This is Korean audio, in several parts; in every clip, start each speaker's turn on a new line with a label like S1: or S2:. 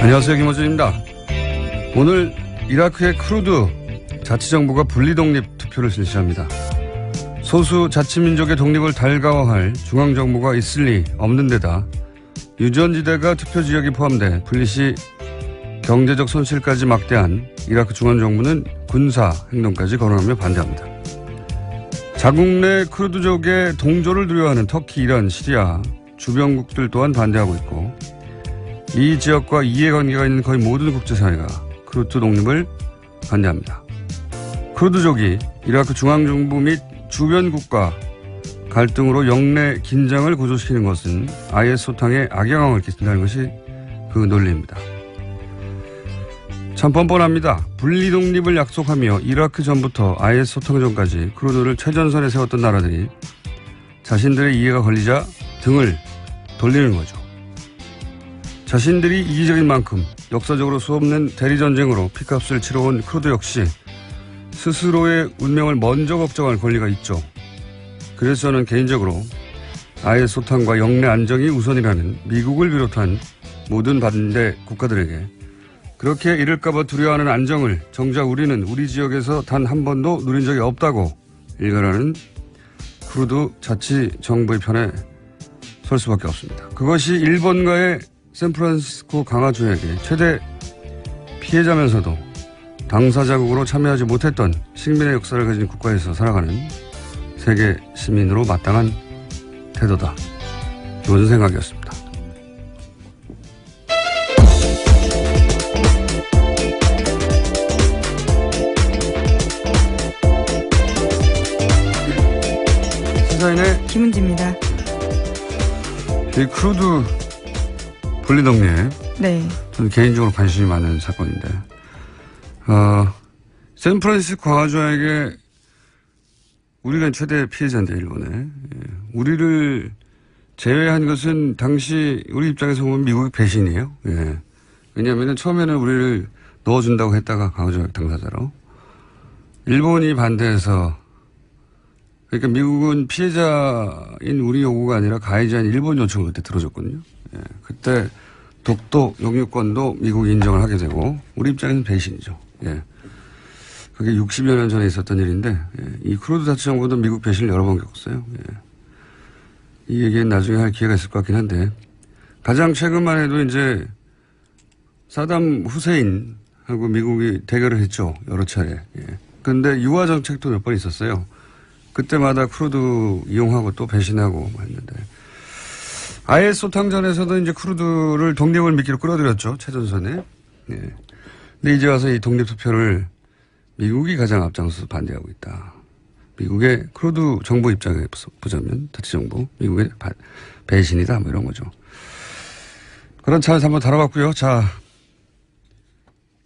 S1: 안녕하세요, 김호준입니다. 오늘 이라크의 쿠르드 자치정부가 분리독립 투표를 실시합니다. 소수 자치민족의 독립을 달가워할 중앙정부가 있을 리 없는 데다 유전지대가 투표지역에 포함돼 분리시 경제적 손실까지 막대한 이라크 중앙정부는 군사 행동까지 거론하며 반대합니다. 자국 내 쿠르드족의 동조를 두려워하는 터키, 이란, 시리아 주변국들 또한 반대하고 있고, 이 지역과 이해관계가 있는 거의 모든 국제사회가 쿠르드 독립을 반대합니다. 쿠르드족이 이라크 중앙정부 및 주변 국가 갈등으로 영내 긴장을 고조시키는 것은 IS 소탕에 악영향을 끼친다는 것이 그 논리입니다. 참 뻔뻔합니다. 분리독립을 약속하며 이라크 전부터 IS 소탕 전까지 쿠르드를 최전선에 세웠던 나라들이 자신들의 이해가 걸리자 등을 돌리는 거죠. 자신들이 이기적인 만큼 역사적으로 수없는 대리전쟁으로 피값을 치러온 쿠르드 역시 스스로의 운명을 먼저 걱정할 권리가 있죠. 그래서 저는 개인적으로 IS 소탕과 영내 안정이 우선이라는 미국을 비롯한 모든 반대 국가들에게 그렇게 이럴까봐 두려워하는 안정을 정작 우리는 우리 지역에서 단 한 번도 누린 적이 없다고 일관하는 쿠르드 자치정부의 편에 설 수밖에 없습니다. 그것이 일본과의 샌프란시스코 강화 조약의 최대 피해자면서도 당사자국으로 참여하지 못했던 식민의 역사를 가진 국가에서 살아가는 세계 시민으로 마땅한 태도다. 이런 생각이었습니다. 시사인의
S2: 김은지입니다.
S1: 이 쿠르드 분리독립.
S2: 네.
S1: 저는 개인적으로 관심이 많은 사건인데, 샌프란시스코 강화조약의 우리가 최대 피해자인데, 일본에. 우리를 제외한 것은 당시 우리 입장에서 보면 미국의 배신이에요. 예. 왜냐하면 처음에는 우리를 넣어준다고 했다가 강화조약 당사자로. 일본이 반대해서, 그러니까 미국은 피해자인 우리 요구가 아니라 가해자인 일본 요청을 그때 들어줬거든요. 예. 그때 독도 영유권도 미국이 인정을 하게 되고, 우리 입장에서는 배신이죠. 예. 그게 60여 년 전에 있었던 일인데, 예. 이 쿠르드 자치정부도 미국 배신을 여러 번 겪었어요. 예. 이 얘기는 나중에 할 기회가 있을 것 같긴 한데, 가장 최근만 해도 이제 사담 후세인하고 미국이 대결을 했죠. 여러 차례. 예. 근데 유화 정책도 몇 번 있었어요. 그때마다 쿠르드 이용하고 또 배신하고 했는데, IS 소탕전에서도 이제 쿠르드를 독립을 미끼로 끌어들였죠. 최전선에. 예. 근데 이제 와서 이 독립투표를 미국이 가장 앞장서서 반대하고 있다. 미국의 쿠르드 정부 입장에 보자면, 자치정부, 미국의 배신이다. 뭐 이런 거죠. 그런 차에서 한번 다뤄봤고요. 자,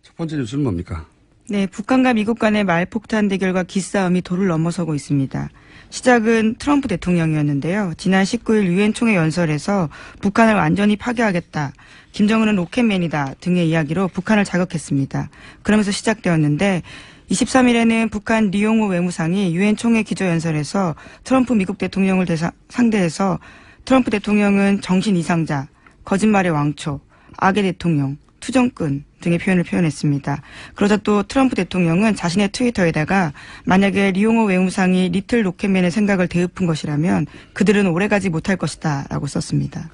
S1: 첫 번째 뉴스는 뭡니까?
S2: 네, 북한과 미국 간의 말폭탄 대결과 기싸움이 도를 넘어서고 있습니다. 시작은 트럼프 대통령이었는데요. 지난 19일 유엔 총회 연설에서 북한을 완전히 파괴하겠다, 김정은은 로켓맨이다 등의 이야기로 북한을 자극했습니다. 그러면서 시작되었는데 23일에는 북한 리용호 외무상이 유엔 총회 기조연설에서 트럼프 미국 대통령을 상대해서 트럼프 대통령은 정신 이상자, 거짓말의 왕초, 악의 대통령, 투정꾼 등의 표현을 표현했습니다. 그러자 또 트럼프 대통령은 자신의 트위터에다가 만약에 리용호 외무상이 리틀 로켓맨의 생각을 되짚은 것이라면 그들은 오래가지 못할 것이다 라고 썼습니다.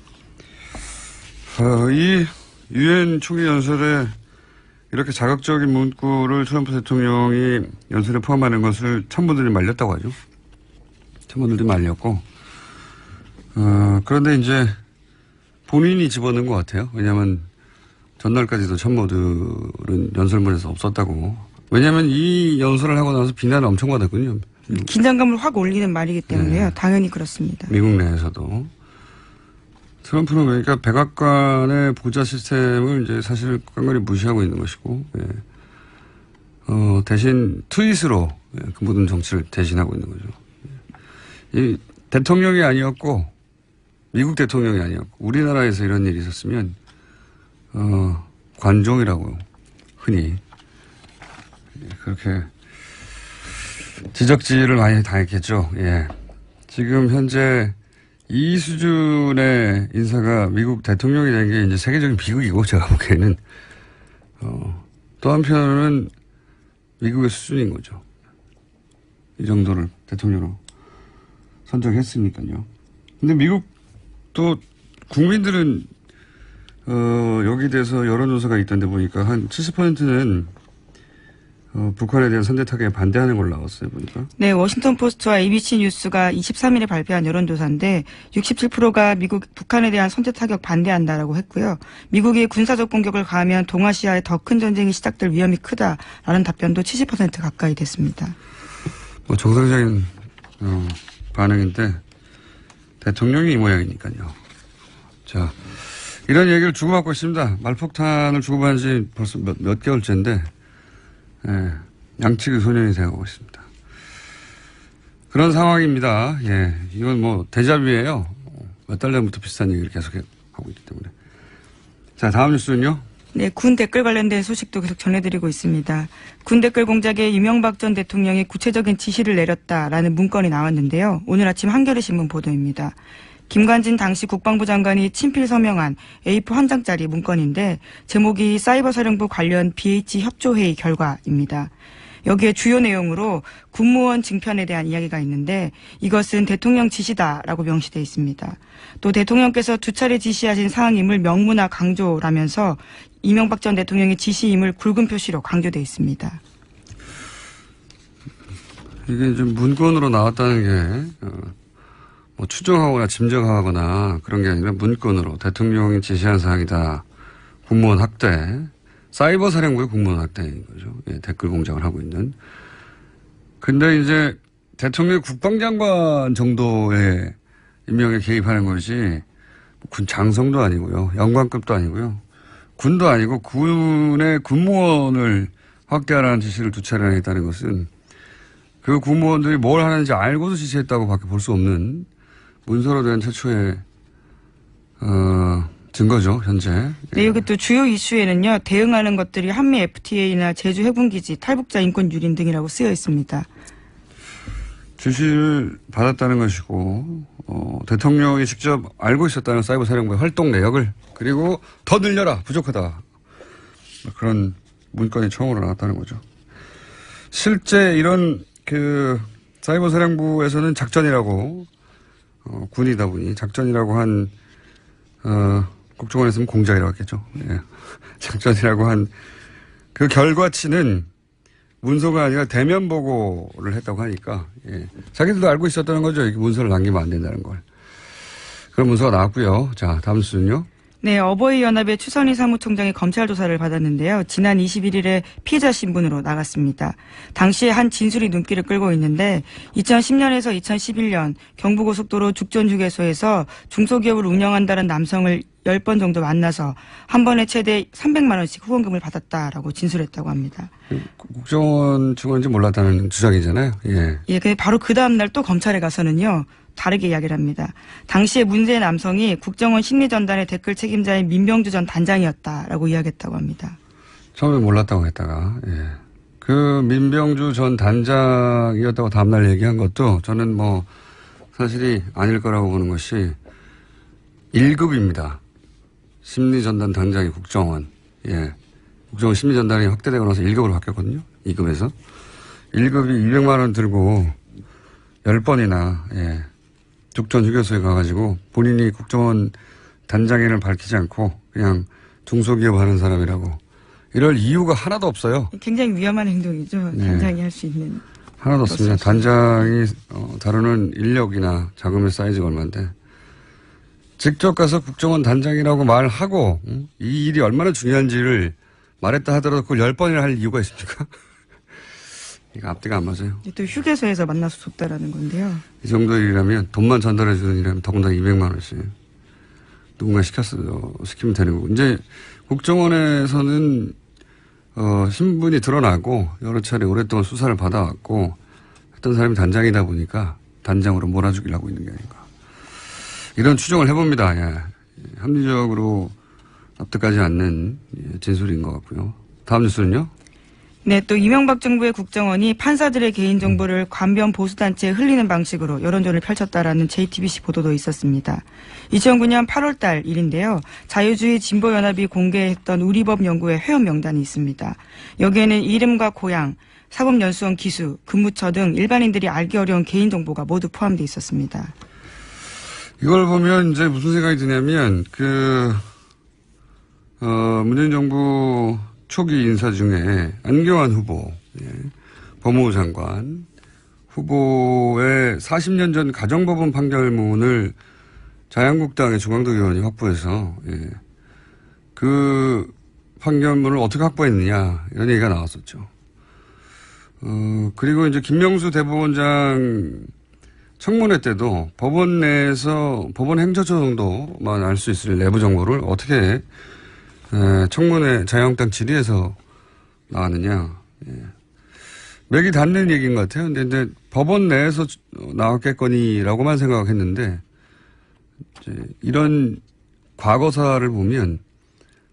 S1: 이 유엔 총회 연설에 이렇게 자극적인 문구를 트럼프 대통령이 연설에 포함하는 것을 참모들이 말렸다고 하죠. 참모들이 말렸고, 그런데 이제 본인이 집어넣은 것 같아요. 왜냐하면 전날까지도 참모들은 연설문에서 없었다고. 왜냐하면 이 연설을 하고 나서 비난을 엄청 받았거든요.
S2: 긴장감을 확 올리는 말이기 때문에요.
S1: 네.
S2: 당연히 그렇습니다.
S1: 미국 내에서도. 트럼프는 그러니까 백악관의 보좌 시스템을 이제 사실 깡그리 무시하고 있는 것이고, 예. 대신 트윗으로 그 모든 정치를 대신하고 있는 거죠. 이 대통령이 아니었고, 미국 대통령이 아니었고, 우리나라에서 이런 일이 있었으면 관종이라고 흔히 그렇게 지적질을 많이 당했겠죠. 예. 지금 현재 이 수준의 인사가 미국 대통령이 된 게 이제 세계적인 비극이고, 제가 보기에는, 또 한편으로는 미국의 수준인 거죠. 이 정도를 대통령으로 선정했으니까요. 근데 미국도 국민들은, 여기에 대해서 여론조사가 있던데 보니까 한 70%는 북한에 대한 선제 타격에 반대하는 걸로 나왔어요, 보니까.
S2: 네, 워싱턴 포스트와 ABC 뉴스가 23일에 발표한 여론조사인데 67%가 북한에 대한 선제 타격 반대한다라고 했고요. 미국이 군사적 공격을 가하면 동아시아에 더 큰 전쟁이 시작될 위험이 크다라는 답변도 70% 가까이 됐습니다.
S1: 뭐 정상적인 반응인데 대통령이 이 모양이니까요. 자, 이런 얘기를 주고받고 있습니다. 말폭탄을 주고받은 지 벌써 몇 개월째인데 양측의 소년이 되어가고 있습니다. 그런 상황입니다. 예, 이건 뭐 데자뷰예요. 몇 달 전부터 비슷한 얘기를 계속하고 있기 때문에. 자, 다음 뉴스는요.
S2: 네, 군 댓글 관련된 소식도 계속 전해드리고 있습니다. 군 댓글 공작에 이명박 전 대통령이 구체적인 지시를 내렸다라는 문건이 나왔는데요. 오늘 아침 한겨레 신문 보도입니다. 김관진 당시 국방부 장관이 친필 서명한 A4 한 장짜리 문건인데 제목이 사이버사령부 관련 BH 협조회의 결과입니다. 여기에 주요 내용으로 군무원 증편에 대한 이야기가 있는데 이것은 대통령 지시다라고 명시되어 있습니다. 또 대통령께서 두 차례 지시하신 사항임을 명문화 강조라면서 이명박 전 대통령의 지시임을 굵은 표시로 강조되어 있습니다.
S1: 이게 좀 문건으로 나왔다는 게 뭐 추정하거나 짐작하거나 그런 게 아니라 문건으로 대통령이 지시한 사항이다. 군무원 학대, 사이버 사령부의 군무원 학대인 거죠. 예, 댓글 공작을 하고 있는. 근데 이제 대통령 국방장관 정도의 임명에 개입하는 것이 군 장성도 아니고요. 영관급도 아니고요. 군도 아니고 군의 군무원을 확대하라는 지시를 두 차례나 했다는 것은 그 군무원들이 뭘 하는지 알고도 지시했다고 밖에 볼 수 없는 문서로 된 최초의 증거죠, 현재.
S2: 네, 여기 또 주요 이슈에는요, 대응하는 것들이 한미 FTA나 제주 해군기지, 탈북자 인권 유린 등이라고 쓰여 있습니다.
S1: 지시를 받았다는 것이고, 대통령이 직접 알고 있었다는 사이버 사령부의 활동 내역을, 그리고 더 늘려라, 부족하다. 그런 문건이 처음으로 나왔다는 거죠. 실제 이런 사이버 사령부에서는 작전이라고, 군이다 보니 작전이라고 한, 국정원에서는 공작이라고 했겠죠. 예. 작전이라고 한 그 결과치는 문서가 아니라 대면 보고를 했다고 하니까, 예. 자기들도 알고 있었다는 거죠. 이게 문서를 남기면 안 된다는 걸. 그런 문서가 나왔고요. 자, 다음 수는요.
S2: 네, 어버이연합의 추선희 사무총장이 검찰 조사를 받았는데요. 지난 21일에 피해자 신분으로 나갔습니다. 당시에 한 진술이 눈길을 끌고 있는데 2010년에서 2011년 경부고속도로 죽전휴게소에서 중소기업을 운영한다는 남성을 10번 정도 만나서 한 번에 최대 300만 원씩 후원금을 받았다라고 진술했다고 합니다.
S1: 국정원 직원인지 몰랐다는 주장이잖아요. 예.
S2: 예, 근데 바로 그 다음날 또 검찰에 가서는요. 다르게 이야기를 합니다. 당시에 문제의 남성이 국정원 심리전단의 댓글 책임자인 민병주 전 단장이었다라고 이야기했다고 합니다.
S1: 처음에 몰랐다고 했다가, 예. 그 민병주 전 단장이었다고 다음날 얘기한 것도 저는 뭐 사실이 아닐 거라고 보는 것이 1급입니다. 심리전단 단장이 국정원. 예. 국정원 심리전단이 확대되고 나서 1급으로 바뀌었거든요. 2급에서. 1급이 200만 원 들고 10번이나, 예. 죽전휴게소에 가가지고 본인이 국정원 단장인을 밝히지 않고 그냥 중소기업 하는 사람이라고 이럴 이유가 하나도 없어요.
S2: 굉장히 위험한 행동이죠.
S1: 네.
S2: 단장이 할 수 있는.
S1: 하나도 없습니다. 단장이 다루는 인력이나 자금의 사이즈가 얼마인데 직접 가서 국정원 단장이라고 말하고 이 일이 얼마나 중요한지를 말했다 하더라도 그걸 10번이나 할 이유가 있습니까? 이거 앞뒤가 안 맞아요.
S2: 또 휴게소에서 만나서 줬다라는 건데요.
S1: 이 정도 일이라면 돈만 전달해 주는 일이라면 더군다나 200만 원씩 누군가 시키면 되는 거고. 이제 국정원에서는 신분이 드러나고 여러 차례 오랫동안 수사를 받아왔고 했던 사람이 단장이다 보니까 단장으로 몰아주기를 하고 있는 게 아닌가. 이런 추정을 해봅니다. 예. 합리적으로 납득하지 않는 진술인 것 같고요. 다음 뉴스는요?
S2: 네, 또 이명박 정부의 국정원이 판사들의 개인정보를 관변 보수단체에 흘리는 방식으로 여론전을 펼쳤다라는 JTBC 보도도 있었습니다. 2009년 8월 달 일인데요. 자유주의 진보연합이 공개했던 우리법 연구의 회원 명단이 있습니다. 여기에는 이름과 고향, 사법연수원 기수, 근무처 등 일반인들이 알기 어려운 개인정보가 모두 포함되어 있었습니다.
S1: 이걸 보면 이제 무슨 생각이 드냐면, 문재인 정부 초기 인사 중에 안경환 후보, 예, 법무부 장관 후보의 40년 전 가정법원 판결문을 자유한국당의 중앙도 의원이 확보해서, 예, 그 판결문을 어떻게 확보했느냐, 이런 얘기가 나왔었죠. 그리고 이제 김명수 대법원장 청문회 때도 법원 내에서 법원 행정처 정도만 알 수 있을 내부 정보를 어떻게 청문회 자유한국당 질의에서 나왔느냐. 예. 맥이 닿는 얘기인 것 같아요. 근데 법원 내에서 나왔겠거니라고만 생각했는데 이런 과거사를 보면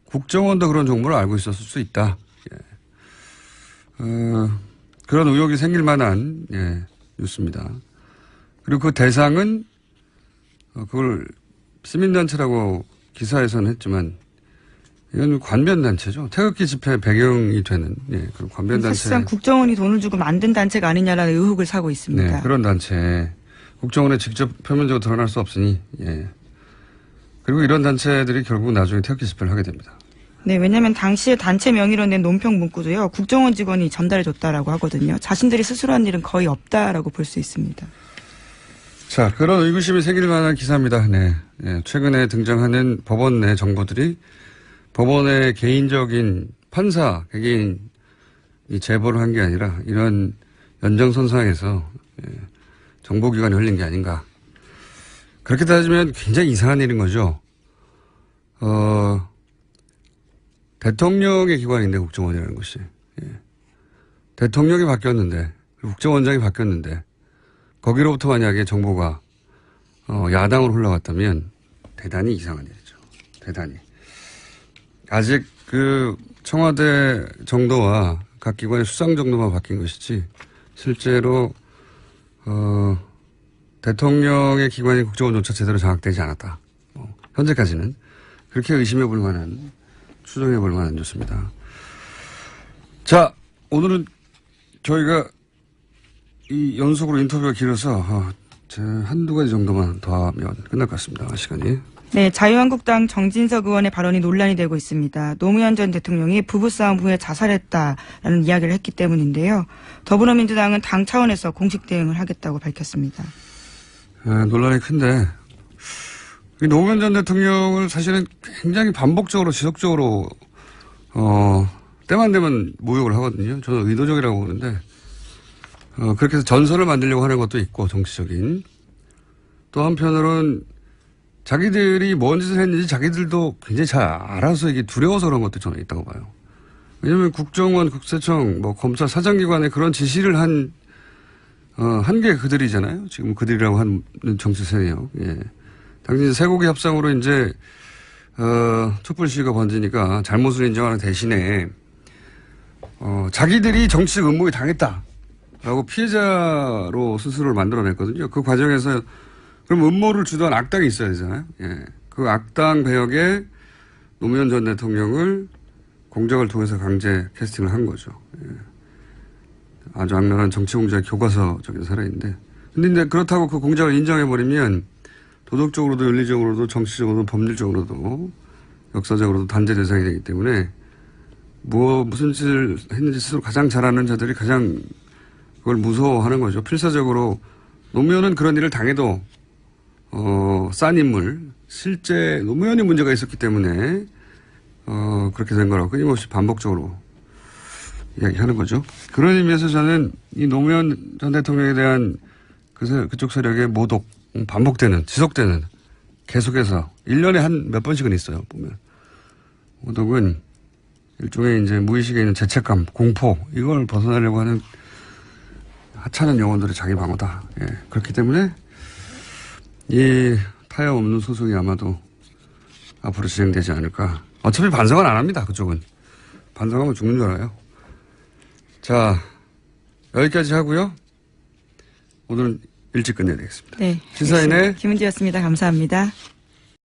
S1: 국정원도 그런 정보를 알고 있었을 수 있다. 예. 그런 의혹이 생길 만한, 예, 뉴스입니다. 그리고 그 대상은 그걸 시민단체라고 기사에서는 했지만 이건 관변단체죠. 태극기 집회 배경이 되는, 예, 그런 관변단체.
S2: 사실상 국정원이 돈을 주고 만든 단체가 아니냐라는 의혹을 사고 있습니다.
S1: 네, 그런 단체. 국정원에 직접 표면적으로 드러날 수 없으니, 예. 그리고 이런 단체들이 결국 나중에 태극기 집회를 하게 됩니다.
S2: 네, 왜냐하면 당시에 단체 명의로 낸 논평 문구도요, 국정원 직원이 전달해줬다라고 하거든요. 자신들이 스스로 한 일은 거의 없다라고 볼 수 있습니다.
S1: 자, 그런 의구심이 생길 만한 기사입니다. 네. 예, 최근에 등장하는 법원 내 정보들이 법원의 개인적인 판사, 개개인이 제보를 한 게 아니라 이런 연장선상에서, 예, 정보기관이 흘린 게 아닌가. 그렇게 따지면 굉장히 이상한 일인 거죠. 대통령의 기관인데 국정원이라는 것이. 예. 대통령이 바뀌었는데, 국정원장이 바뀌었는데, 거기로부터 만약에 정보가 야당으로 흘러갔다면 대단히 이상한 일이죠. 대단히. 아직 그 청와대 정도와 각 기관의 수상 정도만 바뀐 것이지 실제로 대통령의 기관인 국정원조차 제대로 장악되지 않았다. 현재까지는 그렇게 의심해 볼 만한, 추정해 볼 만한 뉴스입니다. 자, 오늘은 저희가 이 연속으로 인터뷰가 길어서 한두 가지 정도만 더 하면 끝날 것 같습니다. 시간이.
S2: 네, 자유한국당 정진석 의원의 발언이 논란이 되고 있습니다. 노무현 전 대통령이 부부싸움 후에 자살했다라는 이야기를 했기 때문인데요. 더불어민주당은 당 차원에서 공식 대응을 하겠다고 밝혔습니다.
S1: 논란이 큰데 노무현 전 대통령을 사실은 굉장히 반복적으로 지속적으로 때만 되면 모욕을 하거든요. 저는 의도적이라고 보는데 그렇게 해서 전설을 만들려고 하는 것도 있고 정치적인. 또 한편으로는 자기들이 뭔 짓을 했는지 자기들도 굉장히 잘 알아서 이게 두려워서 그런 것도 저는 있다고 봐요. 왜냐하면 국정원, 국세청, 뭐 검찰 사장기관에 그런 지시를 한 게 그들이잖아요. 지금 그들이라고 하는 정치 세력. 예. 당시 쇠고기 협상으로 이제 촛불 시위가 번지니까 잘못을 인정하는 대신에 자기들이 정치적 음모에 당했다라고 피해자로 스스로를 만들어냈거든요. 그 과정에서 그럼 음모를 주도한 악당이 있어야 되잖아요. 예. 그 악당 배역에 노무현 전 대통령을 공작을 통해서 강제 캐스팅을 한 거죠. 예. 아주 악랄한 정치 공작의 교과서적인 사례인데. 근데 그렇다고 그 공작을 인정해버리면 도덕적으로도 윤리적으로도 정치적으로도 법률적으로도 역사적으로도 단죄 대상이 되기 때문에 무슨 짓을 했는지 스스로 가장 잘 아는 자들이 가장 그걸 무서워하는 거죠. 필사적으로 노무현은 그런 일을 당해도 싼 인물, 실제 노무현이 문제가 있었기 때문에 그렇게 된 거라고 끊임없이 반복적으로 이야기하는 거죠. 그런 의미에서 저는 이 노무현 전 대통령에 대한 그쪽 세력의 모독, 반복되는, 지속되는, 계속해서 1년에 한 몇 번씩은 있어요. 보면 모독은 일종의 이제 무의식에 있는 죄책감, 공포 이걸 벗어나려고 하는 하찮은 영혼들의 자기 방어다. 예. 그렇기 때문에 이 타협 없는 소송이 아마도 앞으로 진행되지 않을까. 어차피 반성은 안 합니다. 그쪽은. 반성하면 죽는 줄 알아요. 자, 여기까지 하고요. 오늘은 일찍 끝내야 되겠습니다.
S2: 네.
S1: 시사인의
S2: 김은지였습니다. 감사합니다.